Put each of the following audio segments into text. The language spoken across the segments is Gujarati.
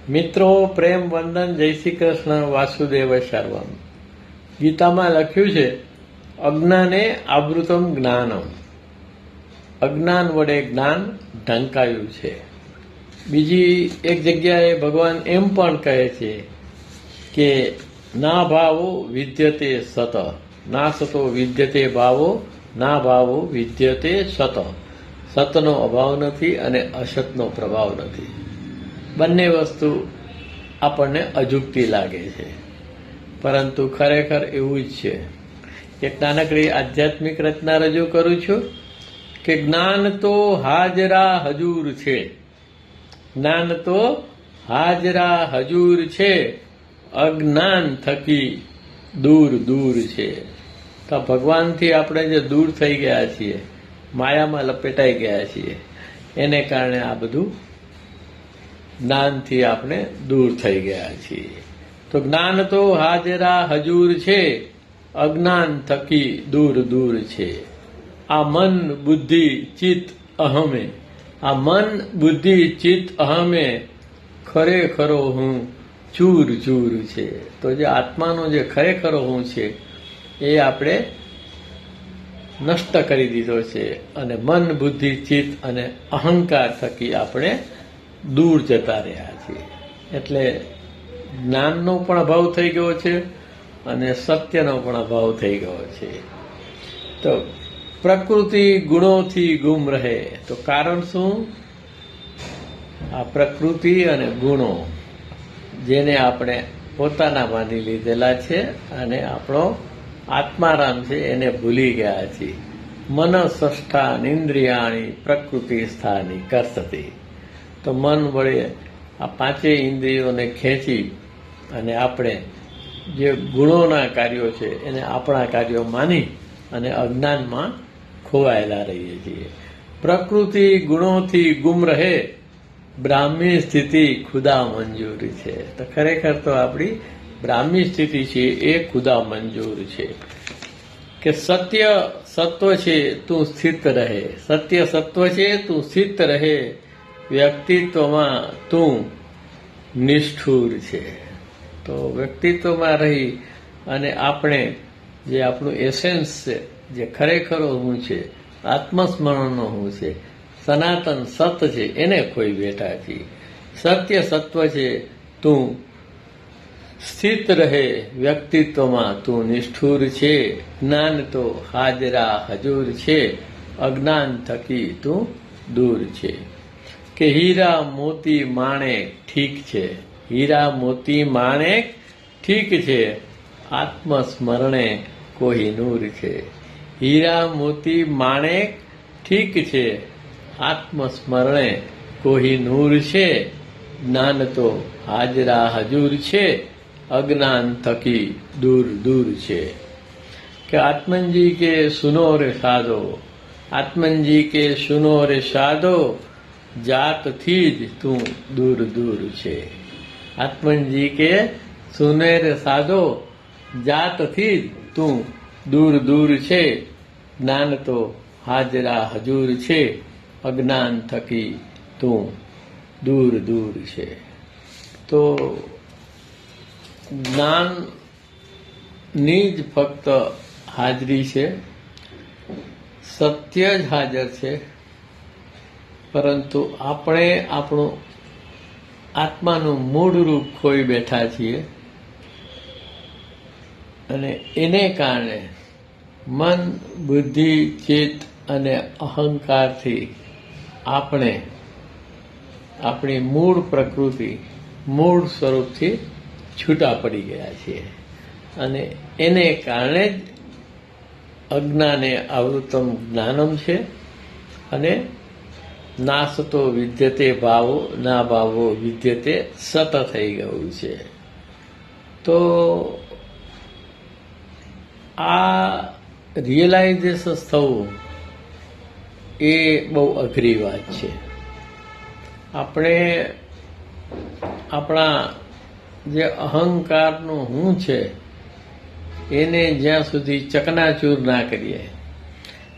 મિત્રો પ્રેમ વંદન, જય શ્રી કૃષ્ણ, વાસુદેવ સર્વમ. ગીતામાં લખ્યું છે, અજ્ઞાને આવૃતમ જ્ઞાનમ. અજ્ઞાન વડે જ્ઞાન ઢંકાયું છે. બીજી એક જગ્યાએ ભગવાન એમ પણ કહે છે કે ના ભાવો વિદ્યતે સત, ના સતો વિદ્યતે ભાવો, ના ભાવો વિદ્યતે સત. સતનો અભાવ નથી અને અસતનો પ્રભાવ નથી. બંને વસ્તુ આપણને અજુગતી લાગે છે, પરંતુ ખરેખર એવું જ છે. એક નાનકડી આધ્યાત્મિક રચના રજૂ કરું છું કે જ્ઞાન તો હાજરા હજૂર છે. જ્ઞાન તો હાજરા હજૂર છે, અજ્ઞાન થકી દૂર દૂર છે. તો ભગવાનથી આપણે જે દૂર થઈ ગયા છીએ, માયામાં લપેટાઈ ગયા છીએ, એને કારણે આ બધું જ્ઞાનથી આપણે દૂર થઈ ગયા છીએ. તો જ્ઞાન તો હાજરા હજૂર છે, અજ્ઞાન થકી દૂર દૂર છે. આ મન બુદ્ધિ ચિત્ત અહમે, આ મન બુદ્ધિ ચિત્ત અહમે ખરેખરો હું ચૂર ચૂર છે. તો જે આત્માનો જે ખરેખરો હું છે એ આપણે નષ્ટ કરી દીધો છે, અને મન બુદ્ધિ ચિત્ત અને અહંકાર થકી આપણે દૂર જતા રહ્યા છીએ. એટલે જ્ઞાનનો પણ અભાવ થઈ ગયો છે અને સત્યનો પણ અભાવ થઈ ગયો છે. તો પ્રકૃતિ ગુણોથી ગુમ રહે. તો કારણ શું? આ પ્રકૃતિ અને ગુણો જેને આપણે પોતાના માની લીધેલા છે અને આપણો આત્મારામ છે એને ભૂલી ગયા છીએ. મનસષ્ઠાન ઇન્દ્રિયાણી પ્રકૃતિ સ્થાની કરસતી. તો મન વડે આ પાંચેય ઇન્દ્રિયોને ખેંચી અને આપણે જે ગુણોના કાર્યો છે એને આપણા કાર્યો માની અને અજ્ઞાનમાં ખોવાયેલા રહીએ છીએ. પ્રકૃતિ ગુણોથી ગુમ રહે, બ્રાહ્મી સ્થિતિ ખુદા મંજૂર છે. તો ખરેખર તો આપણી બ્રાહ્મી સ્થિતિ છે એ ખુદા મંજૂર છે. કે સત્ય સત્વ છે તું સ્થિત રહે, સત્ય સત્વ છે તું સ્થિત રહે, વ્યક્તિત્વમાં તું નિષ્ઠુર છે. તો વ્યક્તિત્વમાં રહી અને આપણે જે આપણું એસેન્સ છે, જે ખરેખરો હું છે, આત્મસ્મરણનો હું છે, સનાતન સત છે, એને ખોઈ બેઠા છીએ. સત્ય સત્વ છે તું સ્થિત રહે, વ્યક્તિત્વમાં તું નિષ્ઠુર છે. જ્ઞાન તો હાજરા હજૂર છે, અજ્ઞાન થકી તું દૂર છે. કે હીરા મોતી માણેક ઠીક છે, હીરા મોતી માણેક ઠીક છે, આત્મસ્મરણે કોહિનૂર છે. હીરા મોતી માણેક ઠીક છે, આત્મસ્મરણે કોહિનૂર છે. જ્ઞાન તો હાજરા હજૂર છે, અજ્ઞાન થકી દૂર દૂર છે. કે આત્મનજી કે સુનો રે સાધો, આત્મનજી કે સુનો રે સાધો, જાતથી જ તું દૂર દૂર છે. આત્મનજી કે સુને રે સાધો, જાતથી જ તું દૂર દૂર છે. જ્ઞાન તો હાજરા હજૂર છે, અજ્ઞાન થકી તું દૂર દૂર છે. તો જ્ઞાનની જ ફક્ત હાજરી છે, સત્ય જ હાજર છે, પરંતુ આપણે આપણું આત્માનું મૂળ રૂપ ખોઈ બેઠા છીએ. અને એને કારણે મન બુદ્ધિ ચિત્ત અને અહંકારથી આપણે આપણી મૂળ પ્રકૃતિ, મૂળ સ્વરૂપથી છૂટા પડી ગયા છીએ. અને એને કારણે જ અજ્ઞાને આવૃતમ જ્ઞાનમ છે. અને નાસતો વિદ્યતે ભાવો, ના ભાવો વિદ્યતે સત થઈ ગયું છે. તો આ રિયલાઇઝેશન થવું એ બહુ અઘરી વાત છે. આપણે આપણા જે અહંકારનું હું છે એને જ્યાં સુધી ચકનાચૂર ના કરીએ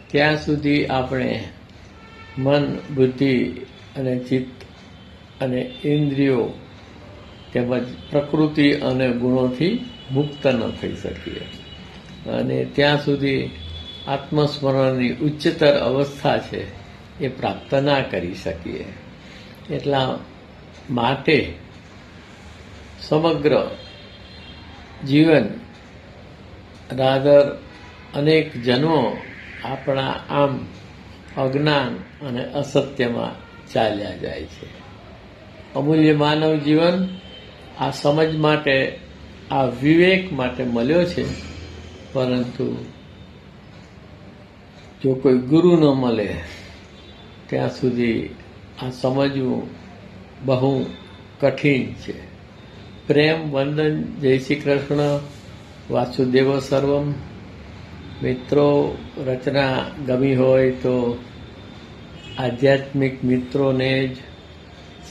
ત્યાં સુધી આપણે મન બુદ્ધિ અને ચિત્ત અને ઇન્દ્રિયો તેમજ પ્રકૃતિ અને ગુણોથી મુક્ત ન થઈ શકીએ અને ત્યાં સુધી આત્મસ્મરણની ઉચ્ચતર અવસ્થા છે એ પ્રાપ્ત ના કરી શકીએ. એટલા માટે સમગ્ર જીવન રાધર અનેક જન્મો આપણા આમ અજ્ઞાન અને અસત્યમાં ચાલ્યા જાય છે. અમૂલ્ય માનવ જીવન આ સમજ માટે, આ વિવેક માટે મળ્યો છે, પરંતુ જો કોઈ ગુરુ ન મળે ત્યાં સુધી આ સમજવું બહુ કઠિન છે. પ્રેમ વંદન. જય શ્રી કૃષ્ણ. વાસુદેવ સર્વમ. મિત્રો, રચના ગમી હોય તો આધ્યાત્મિક મિત્રોને જ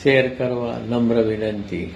શેર કરવા નમ્ર વિનંતી.